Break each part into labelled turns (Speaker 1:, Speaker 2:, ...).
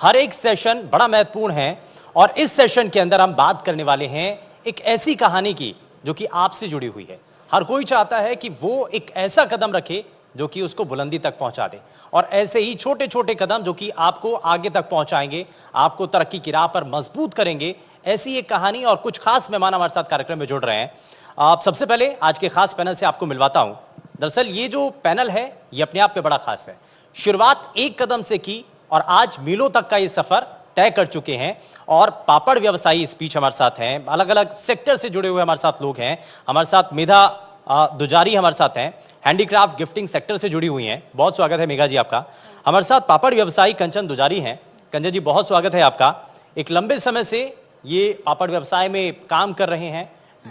Speaker 1: हर एक सेशन बड़ा महत्वपूर्ण है और इस सेशन के अंदर हम बात करने वाले हैं एक ऐसी कहानी की जो कि आपसे जुड़ी हुई है। हर कोई चाहता है कि वो एक ऐसा कदम रखे जो कि उसको बुलंदी तक पहुंचा दे और ऐसे ही छोटे छोटे कदम जो कि आपको आगे तक पहुंचाएंगे, आपको तरक्की की राह पर मजबूत करेंगे। ऐसी एक कहानी और कुछ खास मेहमान हमारे साथ कार्यक्रम में जुड़ रहे हैं। आप सबसे पहले आज के खास पैनल से आपको मिलवाता हूं। दरअसल ये जो पैनल है ये अपने आप में बड़ा खास है। शुरुआत एक कदम से की और आज मीलों तक का ये सफर तय कर चुके हैं और पापड़ व्यवसायी इस बीच हमारे साथ हैं। अलग अलग सेक्टर से जुड़े हुए हमारे साथ लोग हैं। हमारे साथ मेधा दुजारी हमारे साथ हैं, हैंडीक्राफ्ट गिफ्टिंग सेक्टर से जुड़ी हुई हैं। बहुत स्वागत है मेघा जी आपका। हमारे साथ पापड़ व्यवसायी कंचन दुजारी हैं। कंचन जी बहुत स्वागत है आपका। एक लंबे समय से ये पापड़ व्यवसाय में काम कर रहे हैं,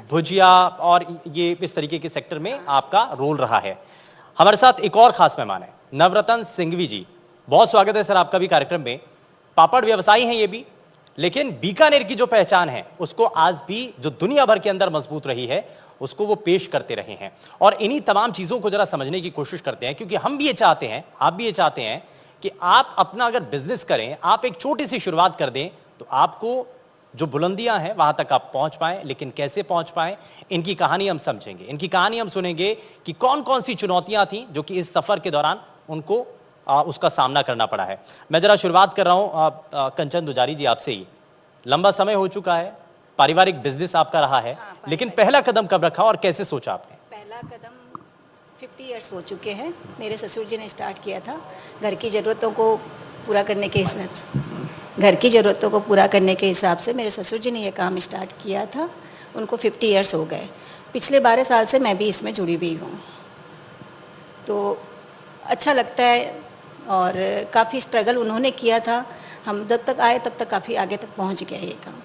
Speaker 1: भुजिया और ये इस तरीके के सेक्टर में आपका रोल रहा है। हमारे साथ एक और खास मेहमान है नवरत्न सिंघवी जी। बहुत स्वागत है सर आपका भी कार्यक्रम में। पापड़ व्यवसायी हैं ये भी, लेकिन बीकानेर की जो पहचान है उसको आज भी जो दुनिया भर के अंदर मजबूत रही है उसको वो पेश करते रहे हैं और इन्हीं तमाम चीजों को जरा समझने की कोशिश करते हैं, क्योंकि हम भी ये चाहते हैं, आप भी ये चाहते हैं कि आप अपना अगर बिजनेस करें, आप एक छोटी सी शुरुआत कर दें तो आपको जो बुलंदियां हैं वहां तक आप पहुंच पाएं। लेकिन कैसे पहुंच पाएं, इनकी कहानी हम समझेंगे, इनकी कहानी हम सुनेंगे कि कौन कौन सी चुनौतियां थी जो कि इस सफर के दौरान उनको उसका सामना करना पड़ा है। मैं जरा शुरुआत कर रहा हूं कंचन दुजारी जी आपसे ही। लंबा समय हो चुका है, पारिवारिक बिजनेस आपका रहा है, लेकिन पहला कदम कब रखा और कैसे सोचा आपने?
Speaker 2: पहला कदम 50 इयर्स हो चुके हैं। मेरे ससुर जी ने स्टार्ट किया था घर की ज़रूरतों को पूरा करने के हिसाब से। घर की ज़रूरतों को पूरा करने के हिसाब से मेरे ससुर जी ने यह काम स्टार्ट किया था। उनको 50 इयर्स हो गए। पिछले 12 साल से मैं भी इसमें जुड़ी हुई हूँ, तो अच्छा लगता है और काफ़ी स्ट्रगल उन्होंने किया था। हम जब तक आए तब तक काफ़ी आगे तक पहुँच गया ये काम।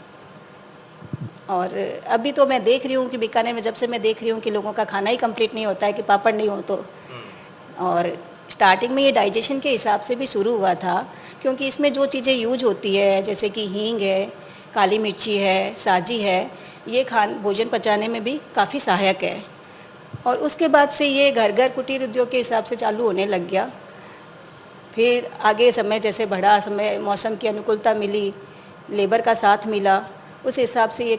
Speaker 2: और अभी तो मैं देख रही हूँ कि बीकानेर में जब से मैं देख रही हूँ कि लोगों का खाना ही कंप्लीट नहीं होता है कि पापड़ नहीं हो तो। और स्टार्टिंग में ये डाइजेशन के हिसाब से भी शुरू हुआ था, क्योंकि इसमें जो चीज़ें यूज होती है जैसे कि हींग है, काली मिर्ची है, साजी है, ये भोजन पचाने में भी काफ़ी सहायक है। और उसके बाद से ये घर घर कुटीर उद्योग के हिसाब से चालू होने लग गया। फिर आगे समय जैसे बढ़ा, समय मौसम की अनुकूलता मिली, लेबर का साथ मिला, उस हिसाब से ये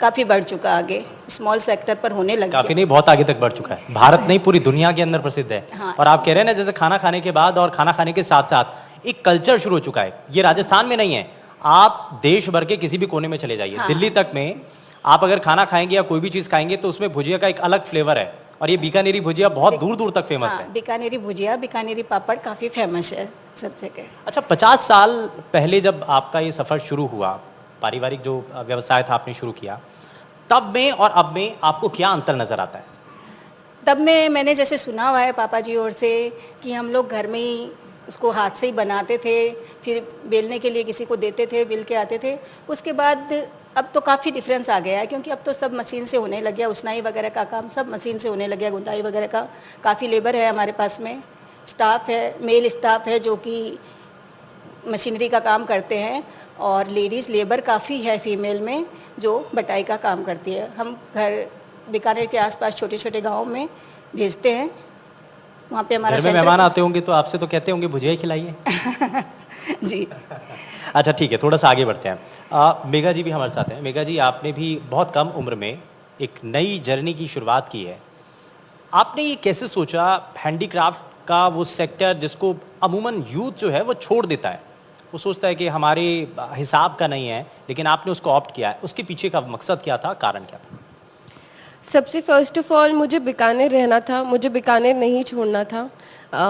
Speaker 2: काफ़ी बढ़ चुका आगे, स्मॉल सेक्टर पर होने लग
Speaker 1: काफी नहीं, बहुत आगे तक बढ़ चुका है। भारत नहीं पूरी दुनिया के अंदर प्रसिद्ध है।
Speaker 2: हाँ,
Speaker 1: और आप कह रहे हैं ना जैसे खाना खाने के बाद और खाना खाने के साथ साथ एक कल्चर शुरू हो चुका है। ये राजस्थान में नहीं है, आप देश भर के किसी भी कोने में चले जाइए,
Speaker 2: हाँ,
Speaker 1: दिल्ली तक में आप अगर खाना खाएंगे या कोई भी चीज खाएंगे तो उसमें भुजिया का एक अलग फ्लेवर है और ये बीकानेरी भुजिया बहुत दूर दूर तक फेमस है।
Speaker 2: बीकानेरी भुजिया, बीकानेरी पापड़ काफ़ी फेमस है सब जगह।
Speaker 1: अच्छा, 50 साल पहले जब आपका ये सफर शुरू हुआ, पारिवारिक जो व्यवसाय था आपने शुरू किया, तब में और अब में आपको क्या अंतर नजर आता है?
Speaker 2: तब में मैंने जैसे सुना हुआ है पापा जी और से कि हम लोग घर में ही उसको हाथ से ही बनाते थे, फिर बेलने के लिए किसी को देते थे, बेल के आते थे। उसके बाद अब तो काफ़ी डिफरेंस आ गया है, क्योंकि अब तो सब मशीन से होने लग गया। उसनाई वगैरह का काम सब मशीन से होने लग गया, गुंदाई वगैरह का। काफ़ी लेबर है हमारे पास में, स्टाफ है, मेल स्टाफ है जो कि मशीनरी का काम करते हैं, और लेडीज़ लेबर काफ़ी है फीमेल में जो बटाई का काम करती है। हम घर बीकानेर के आसपास छोटे छोटे गाँव में भेजते हैं, वहाँ पे हमारा
Speaker 1: घर में मेहमान आते होंगे तो आपसे तो कहते होंगे भुजिया ही खिलाइए।
Speaker 2: जी।
Speaker 1: अच्छा ठीक है, थोड़ा सा आगे बढ़ते हैं। मेघा जी भी हमारे साथ हैं। मेघा जी, आपने भी बहुत कम उम्र में एक नई जर्नी की शुरुआत की है। आपने ये कैसे सोचा, हैंडीक्राफ्ट का वो सेक्टर जिसको अमूमन यूथ जो है वो छोड़ देता है, वो सोचता है कि हमारे हिसाब का नहीं है, लेकिन आपने उसको ऑप्ट किया है, उसके पीछे का मकसद क्या था, कारण क्या था?
Speaker 3: सबसे फर्स्ट ऑफ ऑल मुझे बीकानेर रहना था, मुझे बीकानेर नहीं छोड़ना था।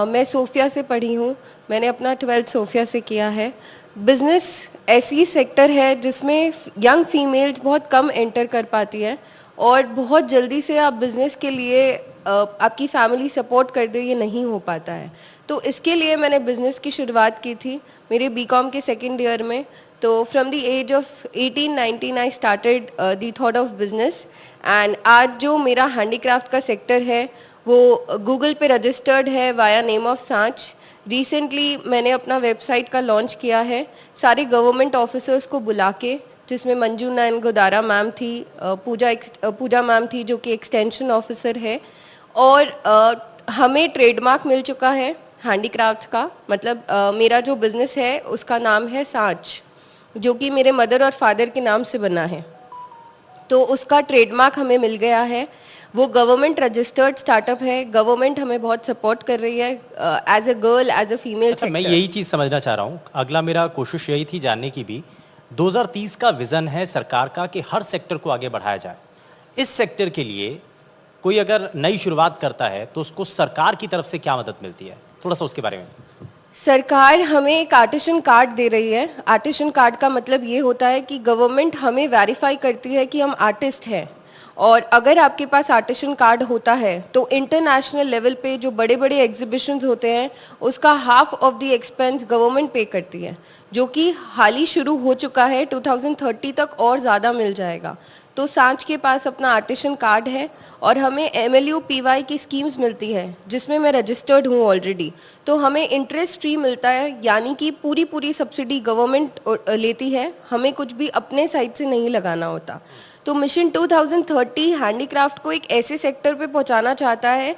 Speaker 3: मैं सोफिया से पढ़ी हूँ, मैंने अपना 12th सोफिया से किया है। बिज़नेस ऐसी सेक्टर है जिसमें यंग फीमेल्स बहुत कम एंटर कर पाती है और बहुत जल्दी से आप बिज़नेस के लिए आपकी फैमिली सपोर्ट कर दे, ये नहीं हो पाता है। तो इसके लिए मैंने बिज़नेस की शुरुआत की थी मेरे बीकॉम के सेकेंड ईयर में। तो from the age of 18-19 I started the thought of business. And आज जो मेरा हैंडीक्राफ्ट का सेक्टर है वो गूगल पे रजिस्टर्ड है वाया नेम ऑफ सांच। रिसेंटली मैंने अपना वेबसाइट का लॉन्च किया है, सारे गवर्नमेंट ऑफिसर्स को बुला के, जिसमें मंजू नैन गोदारा मैम थी, पूजा मैम थी जो कि एक्सटेंशन ऑफिसर है, और हमें ट्रेडमार्क मिल चुका है, हैंडीक्राफ्ट का, मतलब मेरा जो बिज़नेस है उसका नाम है सांच, जो कि मेरे मदर और फादर के नाम से बना है। तो उसका ट्रेडमार्क हमें मिल गया है। वो गवर्नमेंट रजिस्टर्ड स्टार्टअप है। गवर्नमेंट हमें बहुत सपोर्ट कर रही है as a girl, as a female
Speaker 1: अच्छा, मैं
Speaker 3: सेक्टर।
Speaker 1: यही चीज समझना चाह रहा हूँ। अगला मेरा कोशिश यही थी जानने की भी, 2030 का विजन है सरकार का कि हर सेक्टर को आगे बढ़ाया जाए। इस सेक्टर के लिए कोई अगर नई शुरुआत करता है तो उसको सरकार की तरफ से क्या मदद मिलती है, थोड़ा सा उसके बारे में।
Speaker 3: सरकार हमें एक आर्टिशन कार्ड दे रही है। आर्टिशन कार्ड का मतलब ये होता है कि गवर्नमेंट हमें वेरीफाई करती है कि हम आर्टिस्ट हैं, और अगर आपके पास आर्टिशन कार्ड होता है तो इंटरनेशनल लेवल पे जो बड़े बड़े एग्जीबिशंस होते हैं उसका half of the expense government पे करती है, जो कि हाल ही शुरू हो चुका है। 2030 तक और ज़्यादा मिल जाएगा। तो सांच के पास अपना आर्टिशन कार्ड है और हमें MLU PY की स्कीम्स मिलती है, जिसमें मैं रजिस्टर्ड हूँ ऑलरेडी। तो हमें इंटरेस्ट फ्री मिलता है, यानी कि पूरी पूरी सब्सिडी गवर्नमेंट लेती है, हमें कुछ भी अपने साइड से नहीं लगाना होता। तो मिशन 2030 हैंडीक्राफ्ट को एक ऐसे सेक्टर पे पहुंचाना चाहता है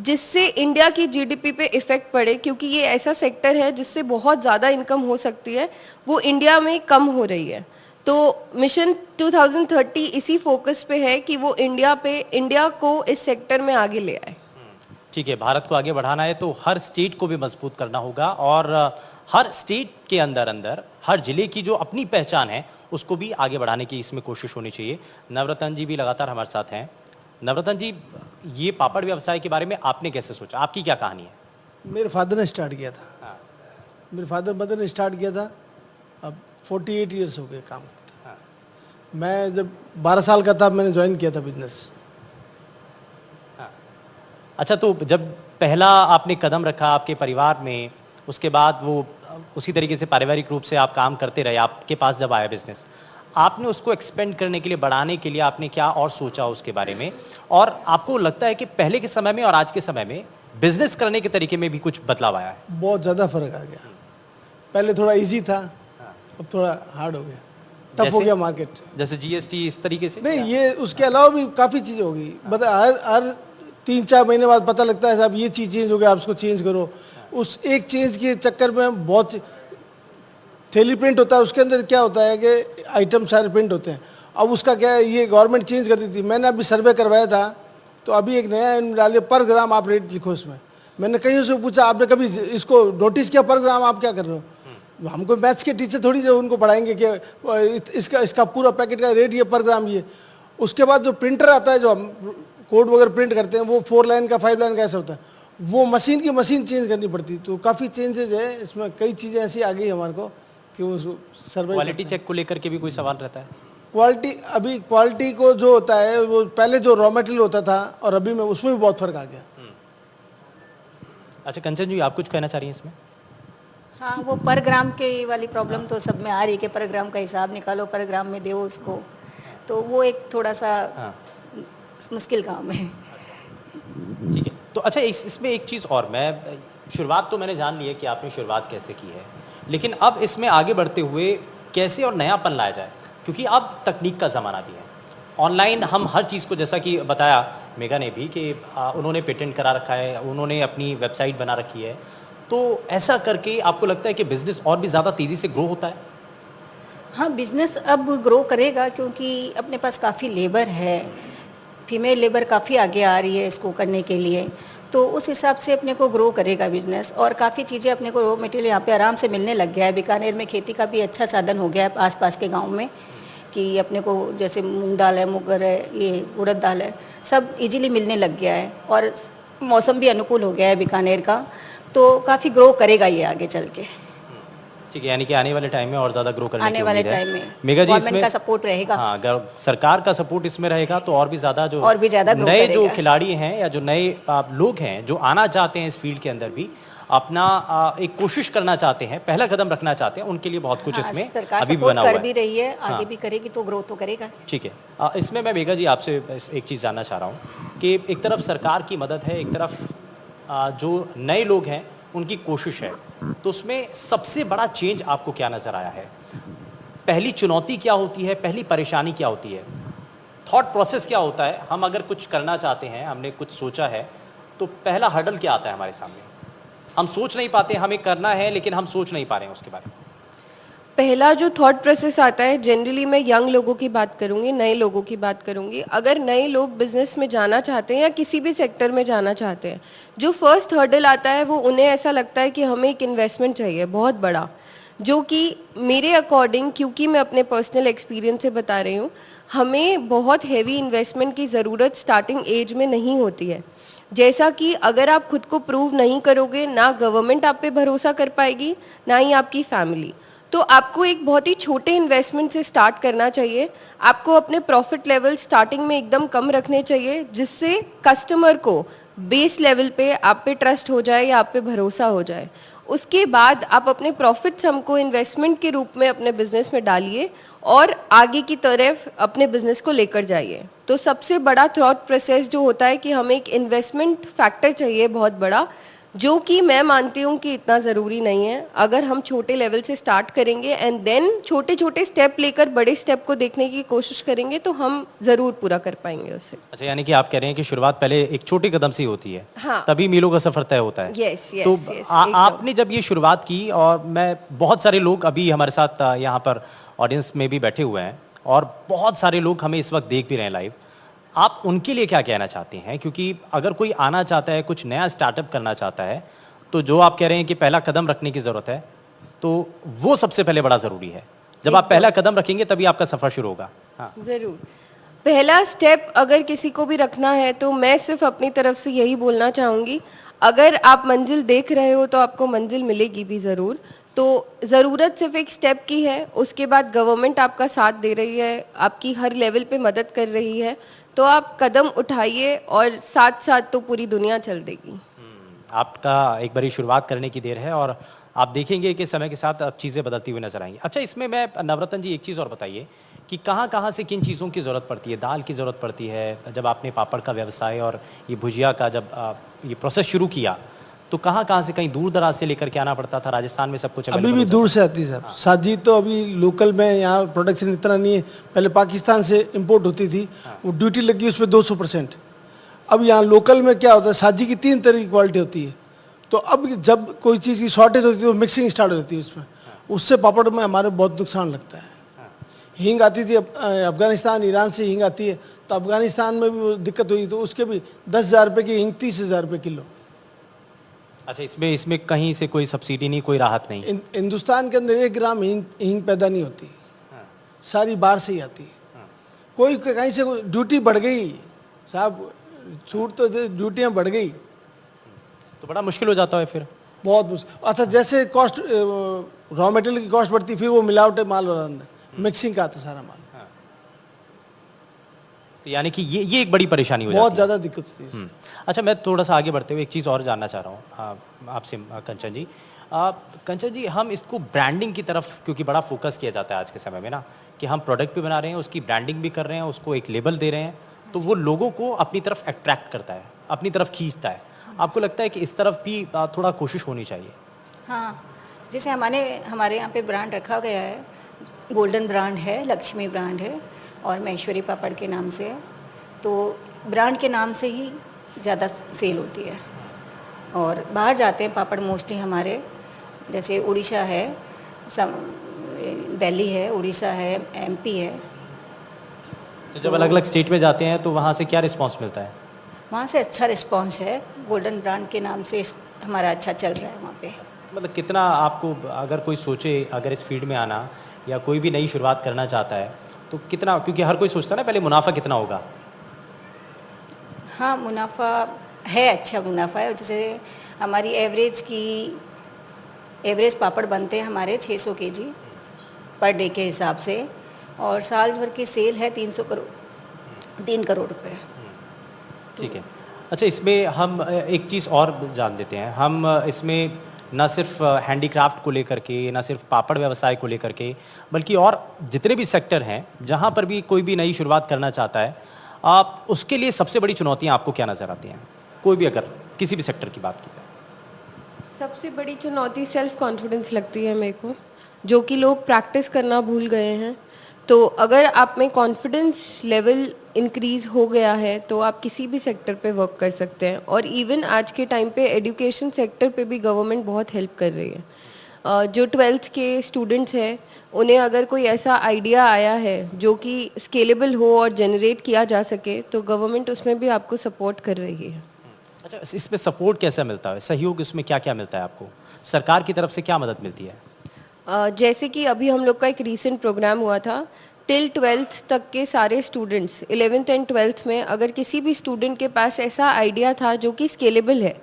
Speaker 3: जिससे इंडिया की GDP पे इफ़ेक्ट पड़े, क्योंकि ये ऐसा सेक्टर है जिससे बहुत ज़्यादा इनकम हो सकती है, वो इंडिया में कम हो रही है। तो मिशन 2030 इसी फोकस पे है कि वो इंडिया को इस सेक्टर में आगे ले आए।
Speaker 1: ठीक है, भारत को आगे बढ़ाना है तो हर स्टेट को भी मजबूत करना होगा, और हर स्टेट के अंदर अंदर हर जिले की जो अपनी पहचान है उसको भी आगे बढ़ाने की इसमें कोशिश होनी चाहिए। नवरत्न जी भी लगातार हमारे साथ हैं। नवरत्न जी, ये पापड़ व्यवसाय के बारे में आपने कैसे सोचा, आपकी क्या कहानी है?
Speaker 4: मेरे फादर ने स्टार्ट किया था।
Speaker 1: हाँ,
Speaker 4: मेरे फादर मदर ने स्टार्ट किया था। अब 48 ईयर्स हो गए काम करते।
Speaker 1: हाँ,
Speaker 4: मैं जब 12 साल का था मैंने ज्वाइन किया था बिजनेस।
Speaker 1: हाँ। अच्छा, तो जब पहला आपने कदम रखा आपके परिवार में, उसके बाद वो उसी तरीके से पारिवारिक रूप से आप काम करते रहे, आपके पास जब आया बिजनेस, आपने उसको एक्सपेंड करने के लिए, बढ़ाने के लिए आपने क्या और सोचा उसके बारे में? और आपको लगता है कि पहले के समय में और आज के समय में बिजनेस करने के तरीके में भी कुछ बदलाव आया है?
Speaker 4: बहुत ज़्यादा फर्क आ गया। पहले थोड़ा इजी था, अब थोड़ा हार्ड हो गया, टफ हो
Speaker 1: जैसे?
Speaker 4: गया मार्केट।
Speaker 1: जैसे GST इस तरीके से?
Speaker 4: नहीं, ये उसके अलावा भी काफ़ी चीज़ें हो गई। बता हर 3-4 महीने बाद पता लगता है साहब ये चीज़ चेंज हो गया, आप उसको चेंज करो। उस एक चेंज के चक्कर में बहुत थैली प्रिंट होता है, उसके अंदर क्या होता है कि आइटम सारे प्रिंट होते हैं। अब उसका क्या है, ये गवर्नमेंट चेंज कर दी थी। मैंने अभी सर्वे करवाया था, तो अभी एक नया डाले, पर ग्राम आप रेट लिखो इसमें। मैंने कहीं से पूछा आपने कभी इसको नोटिस किया, पर ग्राम आप क्या कर रहे हो? हमको मैथ्स के टीचर थोड़ी जो उनको पढ़ाएंगे कि इसका पूरा पैकेट का रेट ये पर ग्राम ये। उसके बाद जो प्रिंटर आता है, जो हम कोड वगैरह प्रिंट करते हैं, वो 4 लाइन का 5 लाइन का ऐसा होता है, वो मशीन की मशीन चेंज करनी पड़ती। तो काफ़ी चेंजेज है इसमें, कई चीज़ें ऐसी आ गई हमारे को कि वो सर्वे।
Speaker 1: क्वालिटी चेक को लेकर के भी कोई सवाल रहता है?
Speaker 4: क्वालिटी को जो होता है, वो पहले जो रॉ मटेरियल होता था और अभी में उसमें भी बहुत फर्क आ गया।
Speaker 1: अच्छा, कंचन जी, आप कुछ कहना चाह रही हैं इसमें?
Speaker 2: हाँ, वो पर ग्राम के वाली प्रॉब्लम तो सब में आ रही है कि पर ग्राम का हिसाब निकालो, पर ग्राम में दो उसको, तो वो एक थोड़ा सा
Speaker 1: हाँ,
Speaker 2: मुश्किल काम है।
Speaker 1: ठीक है। तो अच्छा, इसमें एक चीज़ और, मैं शुरुआत तो मैंने जान ली है कि आपने शुरुआत कैसे की है, लेकिन अब इसमें आगे बढ़ते हुए कैसे और नयापन लाया जाए, क्योंकि अब तकनीक का ज़माना भी है। ऑनलाइन हम हर चीज़ को, जैसा कि बताया मेगा ने भी कि उन्होंने पेटेंट करा रखा है, उन्होंने अपनी वेबसाइट बना रखी है, तो ऐसा करके आपको लगता है कि बिज़नेस और भी ज़्यादा तेज़ी से ग्रो होता है?
Speaker 2: हाँ, बिजनेस अब ग्रो करेगा क्योंकि अपने पास काफ़ी लेबर है, फीमेल लेबर काफ़ी आगे आ रही है इसको करने के लिए, तो उस हिसाब से अपने को ग्रो करेगा बिजनेस। और काफ़ी चीज़ें अपने को रॉ मटेरियल यहाँ पे आराम से मिलने लग गया है। बीकानेर में खेती का भी अच्छा साधन हो गया है आसपास के गांव में, कि अपने को जैसे मूंग दाल है, मुगर है, ये उड़द दाल है, सब इजीली मिलने लग गया है, और मौसम भी अनुकूल हो गया है बीकानेर का, तो काफ़ी ग्रो करेगा ये आगे चल के।
Speaker 1: ठीक है, यानी कि आने वाले टाइम में और ज़्यादा ग्रो करने की
Speaker 2: आने वाले
Speaker 1: उम्मीद है।
Speaker 2: टाइम में
Speaker 1: मेगा जी,
Speaker 2: गवर्नमेंट
Speaker 1: इसमें
Speaker 2: का सपोर्ट रहेगा।
Speaker 1: हाँ, अगर सरकार का सपोर्ट इसमें रहेगा तो और भी ज़्यादा जो
Speaker 2: और भी ज़्यादा ग्रो
Speaker 1: नए जो
Speaker 2: करेगा।
Speaker 1: खिलाड़ी हैं या जो नए लोग हैं जो आना चाहते हैं इस फील्ड के अंदर भी अपना एक कोशिश करना चाहते हैं, पहला कदम रखना चाहते हैं, उनके लिए बहुत कुछ
Speaker 2: हाँ,
Speaker 1: इसमें
Speaker 2: सरकार
Speaker 1: अभी भी
Speaker 2: सपोर्ट
Speaker 1: बना हुआ
Speaker 2: कर
Speaker 1: है।
Speaker 2: भी रही है, आगे
Speaker 1: हाँ।
Speaker 2: भी करेगी तो ग्रो तो करेगा।
Speaker 1: ठीक है, इसमें मैं मेगा जी आपसे एक चीज़ जानना चाह रहा हूँ कि एक तरफ सरकार की मदद है, एक तरफ जो नए लोग हैं उनकी कोशिश है, तो उसमें सबसे बड़ा चेंज आपको क्या नज़र आया है? पहली चुनौती क्या होती है, पहली परेशानी क्या होती है, थॉट प्रोसेस क्या होता है? हम अगर कुछ करना चाहते हैं, हमने कुछ सोचा है, तो पहला हर्डल क्या आता है हमारे सामने? हम सोच नहीं पाते, हमें करना है लेकिन हम सोच नहीं पा रहे हैं उसके बारे में?
Speaker 3: पहला जो थॉट प्रोसेस आता है, जनरली मैं यंग लोगों की बात करूंगी, नए लोगों की बात करूंगी। अगर नए लोग बिजनेस में जाना चाहते हैं या किसी भी सेक्टर में जाना चाहते हैं, जो फर्स्ट हर्डल आता है वो उन्हें ऐसा लगता है कि हमें एक इन्वेस्टमेंट चाहिए बहुत बड़ा, जो कि मेरे अकॉर्डिंग, क्योंकि मैं अपने पर्सनल एक्सपीरियंस से बता रही हूँ, हमें बहुत हैवी इन्वेस्टमेंट की ज़रूरत स्टार्टिंग एज में नहीं होती है। जैसा कि अगर आप खुद को प्रूव नहीं करोगे, ना गवर्नमेंट आप पे भरोसा कर पाएगी, ना ही आपकी फैमिली। तो आपको एक बहुत ही छोटे इन्वेस्टमेंट से स्टार्ट करना चाहिए। आपको अपने प्रॉफिट लेवल स्टार्टिंग में एकदम कम रखने चाहिए, जिससे कस्टमर को बेस लेवल पे आप पे ट्रस्ट हो जाए या आप पे भरोसा हो जाए। उसके बाद आप अपने प्रॉफिट सम को इन्वेस्टमेंट के रूप में अपने बिजनेस में डालिए और आगे की तरफ अपने बिजनेस को लेकर जाइए। तो सबसे बड़ा थॉट प्रोसेस जो होता है कि हमें एक इन्वेस्टमेंट फैक्टर चाहिए बहुत बड़ा, जो कि मैं मानती हूँ कि इतना ज़रूरी नहीं है। अगर हम छोटे लेवल से स्टार्ट करेंगे एंड देन छोटे छोटे स्टेप लेकर बड़े स्टेप को देखने की कोशिश करेंगे तो हम ज़रूर पूरा कर पाएंगे उससे।
Speaker 1: अच्छा, यानी कि आप कह रहे हैं कि शुरुआत पहले एक छोटे कदम से ही होती है,
Speaker 3: हाँ।
Speaker 1: तभी मीलों का सफर तय होता है।
Speaker 3: यस यस
Speaker 1: तो
Speaker 3: यस,
Speaker 1: आपने जब ये शुरुआत की, और मैं बहुत सारे लोग अभी हमारे साथ यहाँ पर ऑडियंस में भी बैठे हुए हैं और बहुत सारे लोग हमें इस वक्त देख भी रहे हैं लाइव, आप उनके लिए क्या कहना चाहते हैं? क्योंकि अगर कोई आना चाहता है, कुछ नया स्टार्टअप करना चाहता है, तो जो आप कह रहे हैं कि पहला कदम रखने की ज़रूरत है, तो वो सबसे पहले बड़ा ज़रूरी है। जब आप पहला कदम रखेंगे तभी आपका सफ़र शुरू होगा। हाँ,
Speaker 3: ज़रूर। पहला स्टेप अगर किसी को भी रखना है तो मैं सिर्फ अपनी तरफ से यही बोलना चाहूँगी, अगर आप मंजिल देख रहे हो तो आपको मंजिल मिलेगी भी ज़रूर। तो ज़रूरत सिर्फ एक स्टेप की है, उसके बाद गवर्नमेंट आपका साथ दे रही है, आपकी हर लेवल पे मदद कर रही है, तो आप कदम उठाइए और साथ साथ तो पूरी दुनिया चल देगी।
Speaker 1: आपका एक बारी शुरुआत करने की देर है और आप देखेंगे कि समय के साथ अब चीज़ें बदलती हुई नजर आएंगी। अच्छा, इसमें मैं नवरत्न जी एक चीज़ और बताइए कि कहाँ कहाँ से किन चीज़ों की ज़रूरत पड़ती है? दाल की ज़रूरत पड़ती है जब आपने पापड़ का व्यवसाय और ये भुजिया का जब ये प्रोसेस शुरू किया, तो कहाँ कहाँ से, कहीं दूर दराज से लेकर के आना पड़ता था? राजस्थान में सब कुछ
Speaker 4: अभी
Speaker 1: available
Speaker 4: भी
Speaker 1: हो
Speaker 4: दूर से आती है सर। साजी तो अभी लोकल में यहाँ प्रोडक्शन इतना नहीं है, पहले पाकिस्तान से इंपोर्ट होती थी, वो ड्यूटी लगी उस पर 200%। अब यहाँ लोकल में क्या होता है, साजी की 3 तरह की क्वालिटी होती है, तो अब जब कोई चीज़ की शॉर्टेज होती है तो मिक्सिंग स्टार्ट हो जाती है उसमें, उससे पापड़ में हमारे बहुत नुकसान लगता है। हींग आती थी अफगानिस्तान ईरान से हींग आती है, तो अफगानिस्तान में भी वो दिक्कत हुई, तो उसके भी 10,000 रुपये की हींग 30,000 रुपये किलो।
Speaker 1: अच्छा, इसमें कहीं से कोई सब्सिडी नहीं, कोई राहत नहीं?
Speaker 4: हिंदुस्तान के अंदर 1 ग्राम हींग पैदा नहीं होती, सारी बाहर से ही आती है। कोई कहीं से ड्यूटी बढ़ गई साहब, छूट तो ड्यूटियाँ बढ़ गई
Speaker 1: तो बड़ा मुश्किल हो जाता है फिर।
Speaker 4: बहुत मुश्किल। अच्छा, जैसे कॉस्ट रॉ मटेरियल की कॉस्ट बढ़ती, फिर वो मिलावट माल वाला अंदर मिक्सिंग का आता सारा माल,
Speaker 1: तो यानी कि ये एक बड़ी परेशानी हो
Speaker 4: बहुत
Speaker 1: जाती है।
Speaker 4: ज़्यादा दिक्कत होती है इससे।
Speaker 1: अच्छा, मैं थोड़ा सा आगे बढ़ते हुए एक चीज़ और जानना चाह रहा हूँ आपसे कंचन जी। कंचन जी, हम इसको ब्रांडिंग की तरफ क्योंकि बड़ा फोकस किया जाता है आज के समय में ना, कि हम प्रोडक्ट भी बना रहे हैं, उसकी ब्रांडिंग भी कर रहे हैं, उसको एक लेबल दे रहे हैं, तो वो लोगों को अपनी तरफ अट्रैक्ट करता है, अपनी तरफ खींचता है। आपको लगता है कि इस तरफ भी थोड़ा कोशिश होनी चाहिए?
Speaker 2: हाँ, जैसे हमारे यहाँ पे ब्रांड रखा गया है, गोल्डन ब्रांड है, लक्ष्मी ब्रांड है और महेश्वरी पापड़ के नाम से है, तो ब्रांड के नाम से ही ज़्यादा सेल होती है। और बाहर जाते हैं पापड़ मोस्टली हमारे, जैसे उड़ीसा है, दिल्ली है, उड़ीसा है, एमपी है।
Speaker 1: तो जब अलग अलग स्टेट में जाते हैं तो वहाँ से क्या रिस्पॉन्स मिलता है?
Speaker 2: वहाँ से अच्छा रिस्पॉन्स है, गोल्डन ब्रांड के नाम से हमारा अच्छा चल रहा है वहाँ पे।
Speaker 1: मतलब कितना आपको, अगर कोई सोचे अगर इस फील्ड में आना या कोई भी नई शुरुआत करना चाहता है, तो कितना, क्योंकि हर कोई सोचता है ना पहले मुनाफा कितना होगा?
Speaker 2: हाँ, मुनाफा है, अच्छा मुनाफा है। जैसे हमारी एवरेज पापड़ बनते हैं हमारे 600 केजी पर डे के हिसाब से, और साल भर की सेल है 3 करोड़ रुपए।
Speaker 1: ठीक है। अच्छा, इसमें हम एक चीज़ और जान देते हैं, हम इसमें ना सिर्फ हैंडीक्राफ्ट को लेकर के, ना सिर्फ पापड़ व्यवसाय को लेकर के, बल्कि और जितने भी सेक्टर हैं जहाँ पर भी कोई भी नई शुरुआत करना चाहता है, आप उसके लिए सबसे बड़ी चुनौतियाँ आपको क्या नज़र आती हैं? कोई भी अगर किसी भी सेक्टर की बात की जाए।
Speaker 3: सबसे बड़ी चुनौती सेल्फ कॉन्फिडेंस लगती है मेरे को, जो कि लोग प्रैक्टिस करना भूल गए हैं। तो अगर आप में कॉन्फिडेंस लेवल इंक्रीज हो गया है तो आप किसी भी सेक्टर पे वर्क कर सकते हैं। और इवन आज के टाइम पे एजुकेशन सेक्टर पे भी गवर्नमेंट बहुत हेल्प कर रही है। जो 12th के स्टूडेंट्स हैं उन्हें अगर कोई ऐसा आइडिया आया है जो कि स्केलेबल हो और जनरेट किया जा सके तो गवर्नमेंट उसमें भी आपको सपोर्ट कर रही है।
Speaker 1: अच्छा, इसमें सपोर्ट कैसा मिलता है, सहयोग इसमें क्या क्या मिलता है आपको, सरकार की तरफ से क्या मदद मिलती है?
Speaker 3: जैसे कि अभी हम लोग का एक रीसेंट प्रोग्राम हुआ था, टिल 12th तक के सारे स्टूडेंट्स 11th एंड 12th में अगर किसी भी स्टूडेंट के पास ऐसा आइडिया था जो कि स्केलेबल है,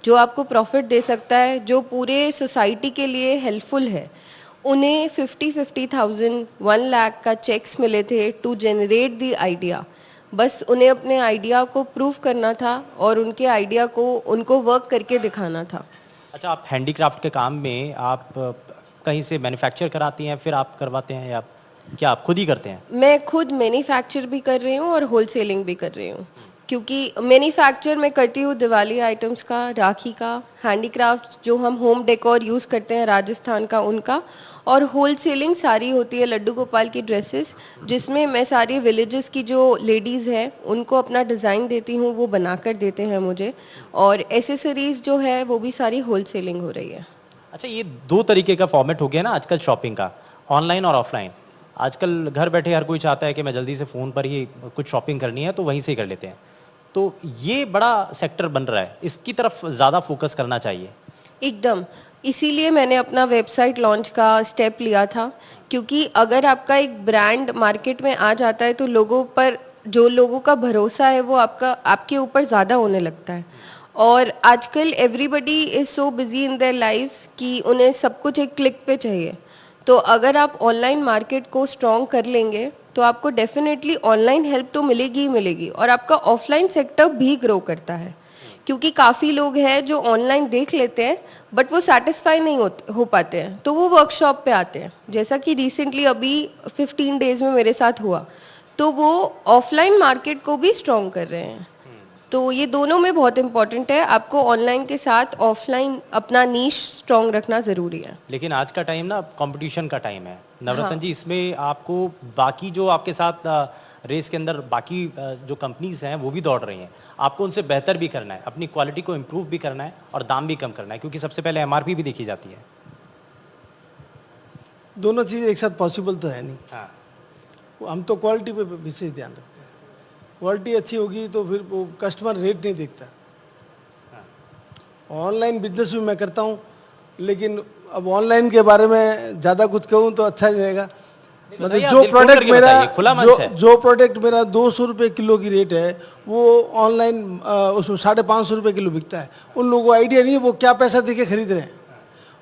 Speaker 3: जो आपको प्रॉफिट दे सकता है, जो पूरे सोसाइटी के लिए हेल्पफुल है, उन्हें 50,000 1 लाख का चेक्स मिले थे टू जनरेट द आइडिया। बस उन्हें अपने आइडिया को प्रूव करना था और उनके आइडिया को उनको वर्क करके दिखाना था।
Speaker 1: अच्छा, आप हैंडीक्राफ्ट के काम में आप कहीं से मैन्युफैक्चर कराती हैं फिर आप करवाते हैं, या क्या आप खुद ही करते हैं?
Speaker 3: मैं खुद मैन्युफैक्चर भी कर रही हूँ और होलसेलिंग भी कर रही हूँ, क्योंकि मैन्युफैक्चर मैं करती हूँ दिवाली आइटम्स का, राखी का, हैंडीक्राफ्ट जो हम होम डेकोर यूज़ करते हैं राजस्थान का उनका, और होलसेलिंग सारी होती है लड्डू गोपाल की ड्रेसेस, जिसमें मैं सारी विलेजेस की जो लेडीज़ हैं उनको अपना डिज़ाइन देती हूँ, वो बना कर देते हैं मुझे, और एसेसरीज़ जो है वो भी सारी होलसेलिंग हो रही है।
Speaker 1: अच्छा, ये दो तरीके का फॉर्मेट हो गया ना आजकल शॉपिंग का, ऑनलाइन और ऑफलाइन। आजकल घर बैठे हर कोई चाहता है कि मैं जल्दी से फ़ोन पर ही कुछ शॉपिंग करनी है तो वहीं से ही कर लेते हैं, तो ये बड़ा सेक्टर बन रहा है, इसकी तरफ ज़्यादा फोकस करना चाहिए।
Speaker 3: एकदम, इसीलिए मैंने अपना वेबसाइट लॉन्च का स्टेप लिया था, क्योंकि अगर आपका एक ब्रांड मार्केट में आ जाता है तो लोगों पर, जो लोगों का भरोसा है वो आपके ऊपर ज़्यादा होने लगता है। और आजकल everybody is so busy in their lives कि उन्हें सब कुछ एक क्लिक पे चाहिए। तो अगर आप ऑनलाइन मार्केट को स्ट्रॉन्ग कर लेंगे तो आपको डेफिनेटली ऑनलाइन हेल्प तो मिलेगी ही मिलेगी, और आपका ऑफलाइन सेक्टर भी ग्रो करता है, क्योंकि काफ़ी लोग हैं जो ऑनलाइन देख लेते हैं बट वो सेटिस्फाई नहीं हो पाते हैं, तो वो वर्कशॉप पे आते हैं, जैसा कि रिसेंटली अभी 15 डेज में मेरे साथ हुआ, तो वो ऑफलाइन मार्केट को भी स्ट्रॉन्ग कर रहे हैं। तो ये दोनों में बहुत इंपॉर्टेंट है, आपको ऑनलाइन के साथ ऑफलाइन अपना नीश स्ट्रॉन्ग रखना ज़रूरी है।
Speaker 1: लेकिन आज का टाइम ना कंपटीशन का टाइम है नवरत्न जी, इसमें आपको बाकी जो आपके साथ रेस के अंदर बाकी जो कंपनीज हैं वो भी दौड़ रही हैं, आपको उनसे बेहतर भी करना है, अपनी क्वालिटी को इम्प्रूव भी करना है और दाम भी कम करना है, क्योंकि सबसे पहले एमआरपी भी देखी जाती है।
Speaker 4: दोनों चीज़ एक साथ पॉसिबल तो है नहीं।
Speaker 1: हाँ,
Speaker 4: हम तो क्वालिटी पे विशेष ध्यान रखते हैं। क्वालिटी अच्छी होगी तो फिर वो कस्टमर रेट नहीं देखता। ऑनलाइन बिजनेस भी मैं करता हूँ, लेकिन अब ऑनलाइन के बारे में ज़्यादा कुछ कहूँ तो अच्छा नहीं रहेगा। मतलब जो प्रोडक्ट मेरा 200 रुपये किलो की रेट है, वो ऑनलाइन उसमें 550 रुपये किलो बिकता है। उन लोगों को आइडिया नहीं है वो क्या पैसा दे के खरीद रहे हैं।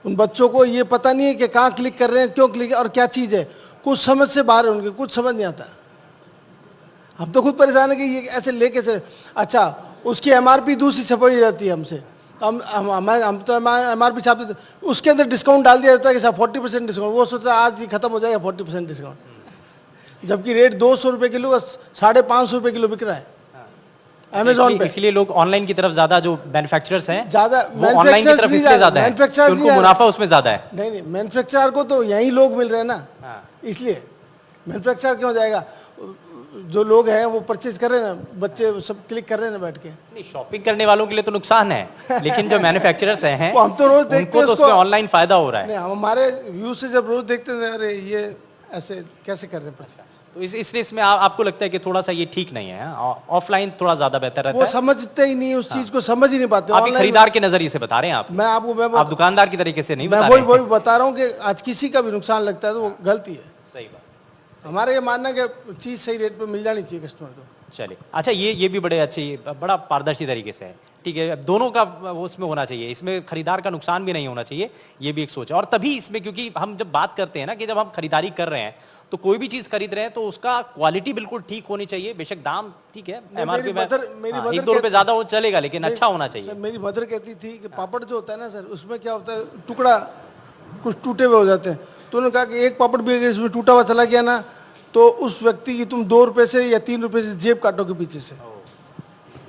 Speaker 4: उन बच्चों को ये पता नहीं है कि कहाँ क्लिक कर रहे हैं, क्यों क्लिक और क्या चीज़ है, कुछ समझ से बाहर है उनके, कुछ समझ नहीं आता। हम तो खुद परेशान है कि ये ऐसे लेके से, अच्छा उसकी एमआरपी दूसरी छपाई जाती है हमसे, हम तो एमआरपी छाप देते, उसके अंदर डिस्काउंट डाल दिया जाता है कि साहब 40% डिस्काउंट, वो सोचता है आज ही खत्म हो जाएगा 40% डिस्काउंट, जबकि रेट 200 रुपये किलो का 550 रुपये किलो बिक रहा है अमेजोन पे।
Speaker 1: इसलिए लोग ऑनलाइन की तरफ ज्यादा, जो मैन्युफैक्चरर्स हैं
Speaker 4: ज़्यादा,
Speaker 1: ऑनलाइन की तरफ इसलिए ज्यादा है क्योंकि उनको मुनाफा उसमें ज्यादा है।
Speaker 4: नहीं, मैन्युफैक्चरर को तो यही लोग मिल रहे हैं ना, इसलिए मैन्युफैक्चरर क्यों जाएगा। जो लोग हैं वो परचेज कर रहे हैं ना, बच्चे सब क्लिक कर रहे हैं ना बैठ के।
Speaker 1: नहीं, शॉपिंग करने वालों के लिए तो नुकसान है, लेकिन जो मैन्युफैक्चरर्स हैं
Speaker 4: हम तो रोज देखते हैं,
Speaker 1: तो उसमें ऑनलाइन फायदा हो रहा है।
Speaker 4: नहीं, हमारे व्यू से जब रोज देखते हैं, अरे ये ऐसे कैसे कर रहे हैं परचेज,
Speaker 1: तो इसलिए इसमें आपको लगता है कि थोड़ा सा ये ठीक नहीं है, ऑफलाइन थोड़ा ज्यादा बेहतर रहता
Speaker 4: वो
Speaker 1: है।
Speaker 4: समझते ही नहीं, उस चीज को समझ ही नहीं पाते।
Speaker 1: आप खरीदार के नजरिए से बता रहे हैं, आप दुकानदार की तरीके से नहीं बता रहे हैं।
Speaker 4: वही बता रहा हूँ कि आज किसी का भी नुकसान लगता है तो वो गलती है।
Speaker 1: सही बात।
Speaker 4: हमारा ये मानना है कि चीज सही रेट पे मिल जानी चाहिए कस्टमर को।
Speaker 1: चलिए, अच्छा ये भी बड़े अच्छे, बड़ा पारदर्शी तरीके से है, ठीक है, दोनों का वो उसमें होना चाहिए, इसमें खरीदार का नुकसान भी नहीं होना चाहिए, ये भी एक सोच है। और तभी इसमें, क्योंकि हम जब बात करते हैं ना कि जब हम खरीदारी कर रहे हैं तो कोई भी चीज खरीद रहे हैं तो उसका क्वालिटी बिल्कुल ठीक होनी चाहिए, बेशक दाम ठीक है एमआरपी में 1-2 रुपए ज्यादा हो चलेगा, लेकिन अच्छा होना चाहिए।
Speaker 4: सर, मेरी मदर कहती थी कि पापड़ जो होता है ना सर, उसमें क्या होता है, टुकड़ा कुछ टूटे हुए हो जाते हैं, तो उन्होंने कहा कि एक पापड़ भी अगर इसमें टूटा हुआ चला गया ना, तो उस व्यक्ति की तुम 2 रुपए से या 3 रुपए से जेब काटोगे पीछे से।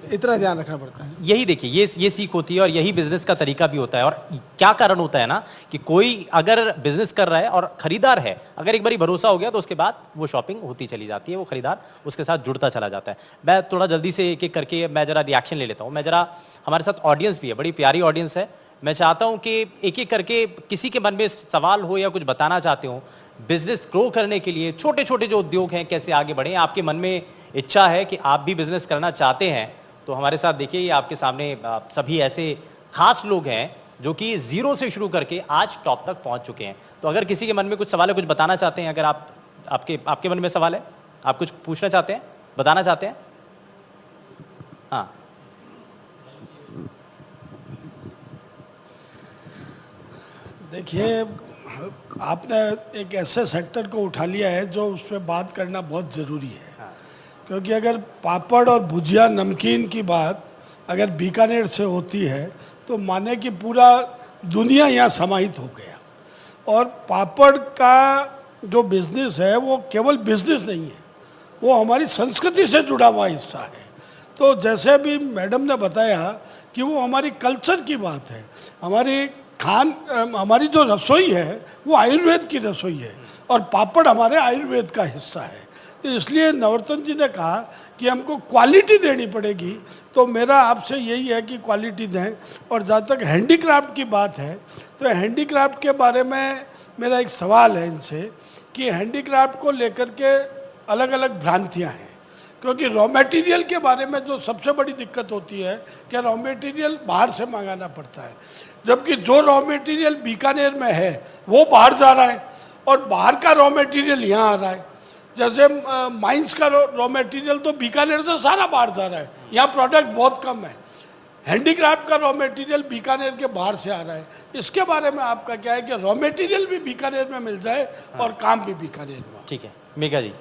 Speaker 4: इतना ध्यान रखना पड़ता है।
Speaker 1: यही देखिए, ये सीख होती है और यही बिजनेस का तरीका भी होता है। और क्या कारण होता है ना कि कोई अगर बिजनेस कर रहा है और खरीदार है, अगर एक बारी भरोसा हो गया तो उसके बाद वो शॉपिंग होती चली जाती है, वो खरीदार उसके साथ जुड़ता चला जाता है। मैं थोड़ा जल्दी से एक एक करके मैं जरा रिएक्शन ले लेता हूँ। मैं जरा, हमारे साथ ऑडियंस भी है, बड़ी प्यारी ऑडियंस है। मैं चाहता हूँ कि एक एक करके किसी के मन में सवाल हो या कुछ बताना चाहते हो, बिजनेस ग्रो करने के लिए छोटे छोटे जो उद्योग हैं कैसे आगे बढ़े, आपके मन में इच्छा है कि आप भी बिजनेस करना चाहते हैं, तो हमारे साथ देखिए ये आपके सामने सभी ऐसे खास लोग हैं जो कि जीरो से शुरू करके आज टॉप तक पहुंच चुके हैं। तो अगर किसी के मन में कुछ सवाल है, कुछ बताना चाहते हैं, अगर आपके मन में सवाल है, आप कुछ पूछना चाहते हैं, बताना चाहते हैं? हाँ,
Speaker 5: देखिए, आपने एक ऐसे सेक्टर को उठा लिया है जो उस पर बात करना बहुत ज़रूरी है। क्योंकि अगर पापड़ और भुजिया नमकीन की बात अगर बीकानेर से होती है तो माने कि पूरा दुनिया यहाँ समाहित हो गया। और पापड़ का जो बिज़नेस है वो केवल बिज़नेस नहीं है, वो हमारी संस्कृति से जुड़ा हुआ हिस्सा है। तो जैसे अभी मैडम ने बताया कि वो हमारी कल्चर की बात है, हमारी जो रसोई है वो आयुर्वेद की रसोई है और पापड़ हमारे आयुर्वेद का हिस्सा है। तो इसलिए नवरत्न जी ने कहा कि हमको क्वालिटी देनी पड़ेगी, तो मेरा आपसे यही है कि क्वालिटी दें। और जहाँ तक हैंडीक्राफ्ट की बात है तो हैंडीक्राफ्ट के बारे में मेरा एक सवाल है इनसे कि हैंडीक्राफ्ट को लेकर के अलग अलग भ्रांतियाँ हैं। क्योंकि रॉ मटेरियल के बारे में जो सबसे बड़ी दिक्कत होती है कि रॉ मटेरियल बाहर से मंगाना पड़ता है, जबकि जो रॉ मटेरियल बीकानेर में है वो बाहर जा रहा है और बाहर का रॉ मटेरियल यहाँ आ रहा है। जैसे माइंस का रॉ मटेरियल तो बीकानेर से सारा बाहर जा रहा है, यहाँ प्रोडक्ट बहुत कम है। हैंडीक्राफ्ट का रॉ मटेरियल बीकानेर के बाहर से आ रहा है। इसके बारे में आपका क्या है कि रॉ मटेरियल भी बीकानेर में मिल जाए और काम भी बीकानेर में।
Speaker 1: ठीक है मेघा जी।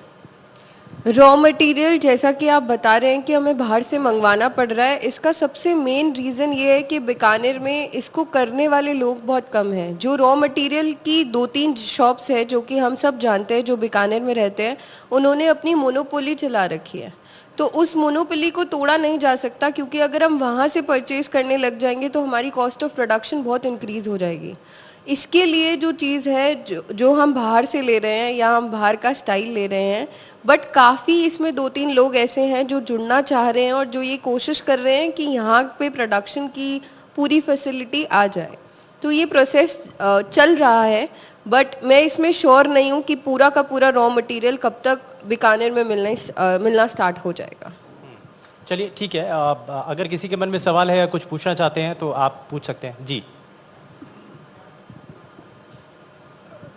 Speaker 3: रॉ मटेरियल जैसा कि आप बता रहे हैं कि हमें बाहर से मंगवाना पड़ रहा है, इसका सबसे मेन रीज़न ये है कि बीकानेर में इसको करने वाले लोग बहुत कम हैं। जो रॉ मटेरियल की 2-3 शॉप्स है जो कि हम सब जानते हैं जो बीकानेर में रहते हैं, उन्होंने अपनी मोनोपोली चला रखी है। तो उस मोनोपोली को तोड़ा नहीं जा सकता, क्योंकि अगर हम वहाँ से परचेज़ करने लग जाएंगे तो हमारी कॉस्ट ऑफ प्रोडक्शन बहुत इंक्रीज़ हो जाएगी। इसके लिए जो चीज़ है जो हम बाहर से ले रहे हैं या हम बाहर का स्टाइल ले रहे हैं, बट काफ़ी इसमें 2-3 लोग ऐसे हैं जो जुड़ना चाह रहे हैं और जो ये कोशिश कर रहे हैं कि यहाँ पे प्रोडक्शन की पूरी फैसिलिटी आ जाए। तो ये प्रोसेस चल रहा है, बट मैं इसमें श्योर नहीं हूँ कि पूरा का पूरा रॉ मटेरियल कब तक बीकानेर में मिलना स्टार्ट हो जाएगा।
Speaker 1: चलिए ठीक है, अगर किसी के मन में सवाल है या कुछ पूछना चाहते हैं तो आप पूछ सकते हैं जी।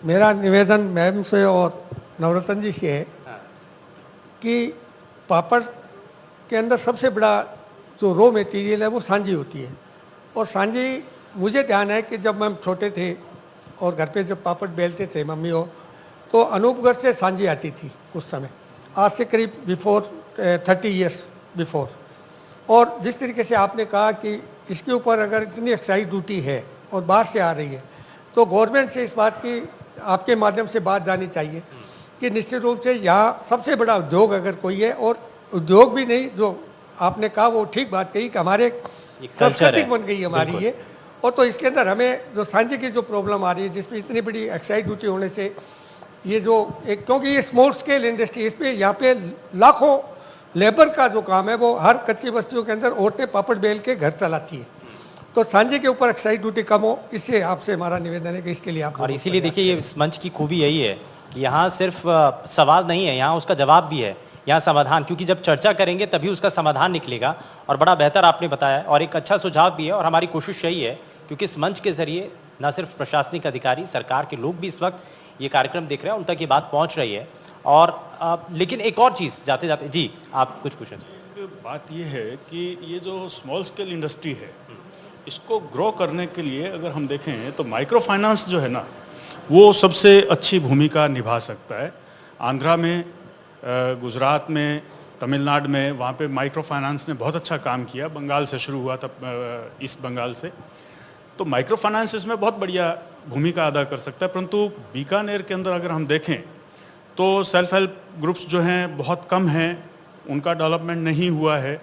Speaker 6: मेरा निवेदन मैम से और नवरत्न जी से है कि पापड़ के अंदर सबसे बड़ा जो रॉ मटेरियल है वो सांजी होती है। और सांजी मुझे ध्यान है कि जब हम छोटे थे और घर पे जब पापड़ बेलते थे मम्मी हो, तो अनूपगढ़ से सांजी आती थी उस समय, आज से करीब बिफोर 30 ईयर्स बिफोर। और जिस तरीके से आपने कहा कि इसके ऊपर अगर इतनी एक्साइज ड्यूटी है और बाहर से आ रही है, तो गवर्नमेंट से इस बात की आपके माध्यम से बात जानी चाहिए कि निश्चित रूप से यहाँ सबसे बड़ा उद्योग अगर कोई है, और उद्योग भी नहीं, जो आपने कहा वो ठीक बात कही कि हमारे संस्कृति बन गई हमारी ये। और तो इसके अंदर हमें जो सांझे की जो प्रॉब्लम आ रही है, जिसमें इतनी बड़ी एक्साइज ड्यूटी होने से ये जो एक, क्योंकि ये स्मॉल स्केल इंडस्ट्री, इस पर यहाँ पे लाखों लेबर का जो काम है वो हर कच्ची बस्तियों के अंदर औरतें पापड़ बेल के घर चलाती है। तो सांझे के ऊपर एक्साइज ड्यूटी कम हो, इससे आपसे हमारा निवेदन है कि इसके लिए आप।
Speaker 1: और इसीलिए देखिए ये इस मंच की खूबी यही है कि यहाँ सिर्फ सवाल नहीं है, यहाँ उसका जवाब भी है, यहाँ समाधान, क्योंकि जब चर्चा करेंगे तभी उसका समाधान निकलेगा। और बड़ा बेहतर आपने बताया और एक अच्छा सुझाव भी है। और हमारी कोशिश यही है क्योंकि इस मंच के जरिए न सिर्फ प्रशासनिक अधिकारी, सरकार के लोग भी इस वक्त ये कार्यक्रम देख रहे हैं, उन तक ये बात पहुँच रही है। और लेकिन एक और चीज़ जाते जाते जी आप कुछ पूछें।
Speaker 7: एक बात ये है कि ये जो स्मॉल स्केल इंडस्ट्री है, इसको ग्रो करने के लिए अगर हम देखें तो माइक्रो फाइनेंस जो है ना, वो सबसे अच्छी भूमिका निभा सकता है। आंध्रा में, गुजरात में, तमिलनाडु में, वहाँ पे माइक्रो फाइनेंस ने बहुत अच्छा काम किया। बंगाल से शुरू हुआ था, ईस्ट बंगाल से। तो माइक्रो फाइनेंस इसमें बहुत बढ़िया भूमिका अदा कर सकता है। परंतु बीकानेर के अंदर अगर हम देखें तो सेल्फ हेल्प ग्रुप्स जो हैं बहुत कम हैं, उनका डेवलपमेंट नहीं हुआ है।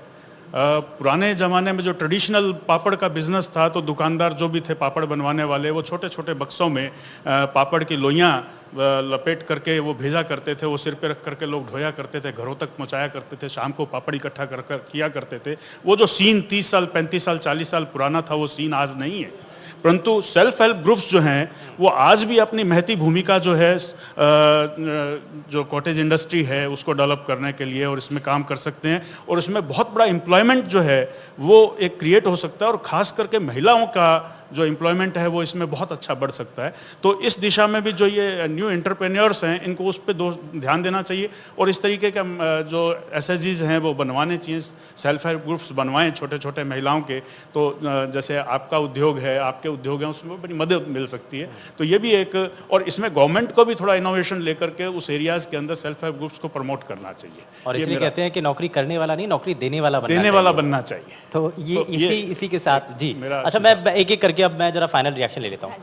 Speaker 7: पुराने ज़माने में जो ट्रेडिशनल पापड़ का बिजनेस था, तो दुकानदार जो भी थे पापड़ बनवाने वाले, वो छोटे छोटे बक्सों में पापड़ की लोइयाँ लपेट करके वो भेजा करते थे, वो सिर पे रख करके लोग ढोया करते थे, घरों तक पहुँचाया करते थे, शाम को पापड़ इकट्ठा कर किया करते थे। वो जो सीन 30 साल 35 साल 40 साल पुराना था, वो सीन आज नहीं है। परंतु सेल्फ हेल्प ग्रुप्स जो हैं वो आज भी अपनी महती भूमिका जो है जो कॉटेज इंडस्ट्री है उसको डेवलप करने के लिए और इसमें काम कर सकते हैं, और इसमें बहुत बड़ा एम्प्लॉयमेंट जो है वो एक क्रिएट हो सकता है, और ख़ास करके महिलाओं का जो एम्प्लॉयमेंट है वो इसमें बहुत अच्छा बढ़ सकता है। तो इस दिशा में भी जो ये न्यू एंटरप्रेन्योर्स हैं इनको उस पर ध्यान देना चाहिए, और इस तरीके का जो SHGs हैं वो बनवाने चाहिए, सेल्फ हेल्प ग्रुप्स बनवाएं छोटे छोटे महिलाओं के। तो जैसे आपका उद्योग है, आपके उद्योग हैं, उसमें बड़ी मदद मिल सकती है। तो ये भी एक, और इसमें गवर्नमेंट को भी थोड़ा इनोवेशन लेकर के उस एरियाज़ के अंदर सेल्फ हेल्प ग्रुप्स को प्रमोट करना चाहिए।
Speaker 1: और इसलिए कहते हैं कि नौकरी करने वाला नहीं, नौकरी देने वाला बनना चाहिए। तो ये इसी के साथ जी। अच्छा, मैं एक एक करके अब मैं जरा फाइनल रिएक्शन ले लेता हूँ।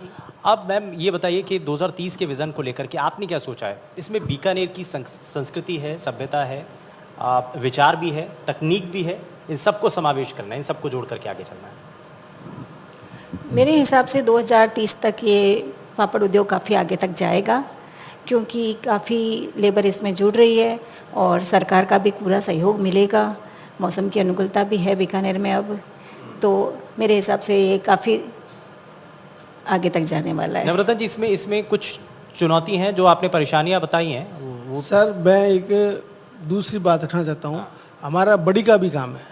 Speaker 1: अब मैम ये बताइए कि 2030 के विजन को लेकर के आपने क्या सोचा है? इसमें बीकानेर की संस्कृति है, सभ्यता है, विचार भी है, तकनीक भी है, इन सबको समावेश करना है, इन सबको जोड़ करके आगे चलना है।
Speaker 2: मेरे हिसाब से 2030 तक ये पापड़ उद्योग काफ़ी आगे तक जाएगा, क्योंकि काफ़ी लेबर इसमें जुड़ रही है और सरकार का भी पूरा सहयोग मिलेगा। मौसम की अनुकूलता भी है बीकानेर में अब, तो मेरे हिसाब से ये काफ़ी आगे तक जाने वाला है।
Speaker 1: नवरत्न जी, इसमें कुछ चुनौती हैं जो आपने परेशानियां बताई हैं वो।
Speaker 4: सर मैं एक दूसरी बात रखना चाहता हूँ। हमारा बड़ी का भी काम है,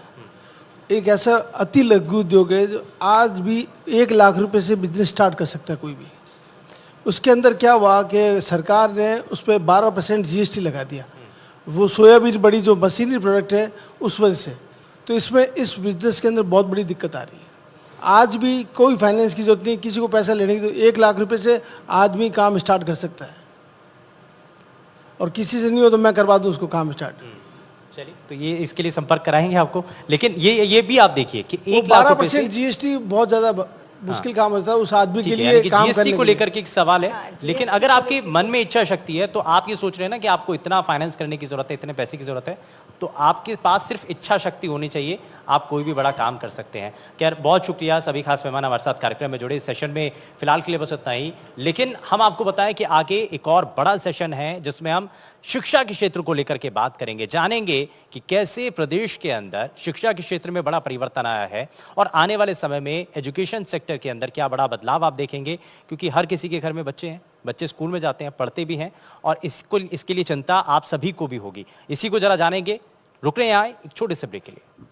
Speaker 4: एक ऐसा अति लघु उद्योग है जो आज भी 1 लाख रुपए से बिजनेस स्टार्ट कर सकता है कोई भी। उसके अंदर क्या हुआ कि सरकार ने उस पर 12% GST लगा दिया, वो सोयाबीन बड़ी जो मशीनरी प्रोडक्ट है उस वजह से। तो इसमें इस बिजनेस के अंदर बहुत बड़ी दिक्कत आ रही है। आज भी कोई फाइनेंस की जरूरत नहीं, किसी को पैसा लेने की, तो 1 लाख रुपए से आदमी काम स्टार्ट कर सकता है, और किसी से नहीं हो तो मैं करवा दूं उसको काम स्टार्ट।
Speaker 1: चलिए, तो ये इसके लिए संपर्क कराएंगे आपको। लेकिन ये भी आप देखिए कि 1 लाख
Speaker 4: 12% GST बहुत ज़्यादा मुश्किल काम होता है उस आदमी के लिए काम करने
Speaker 1: जीएसटी को
Speaker 4: के लिए।
Speaker 1: लेकर के एक सवाल है।
Speaker 2: हाँ,
Speaker 1: लेकिन
Speaker 2: GST
Speaker 1: अगर
Speaker 2: को
Speaker 1: आपके मन में इच्छा शक्ति है तो आप ये सोच रहे हैं ना कि आपको इतना फाइनेंस करने की जरूरत है, इतने पैसे की जरूरत है, तो आपके पास सिर्फ इच्छा शक्ति होनी चाहिए, आप कोई भी बड़ा काम कर सकते हैं। खैर, बहुत शुक्रिया सभी खास मेहमान हमारे साथ कार्यक्रम में जुड़े। इस सेशन में फिलहाल के लिए बस इतना ही, लेकिन हम आपको बताएं कि आगे एक और बड़ा सेशन है जिसमें हम शिक्षा के क्षेत्र को लेकर के बात करेंगे, जानेंगे कि कैसे प्रदेश के अंदर शिक्षा के क्षेत्र में बड़ा परिवर्तन आया है और आने वाले समय में एजुकेशन सेक्टर के अंदर क्या बड़ा बदलाव आप देखेंगे, क्योंकि हर किसी के घर में बच्चे हैं, बच्चे स्कूल में जाते हैं, पढ़ते भी हैं, और इसके लिए चिंता आप सभी को भी होगी। इसी को जरा जानेंगे। रुक रहे हैं यहाँ एक छोटे से ब्रेक के लिए।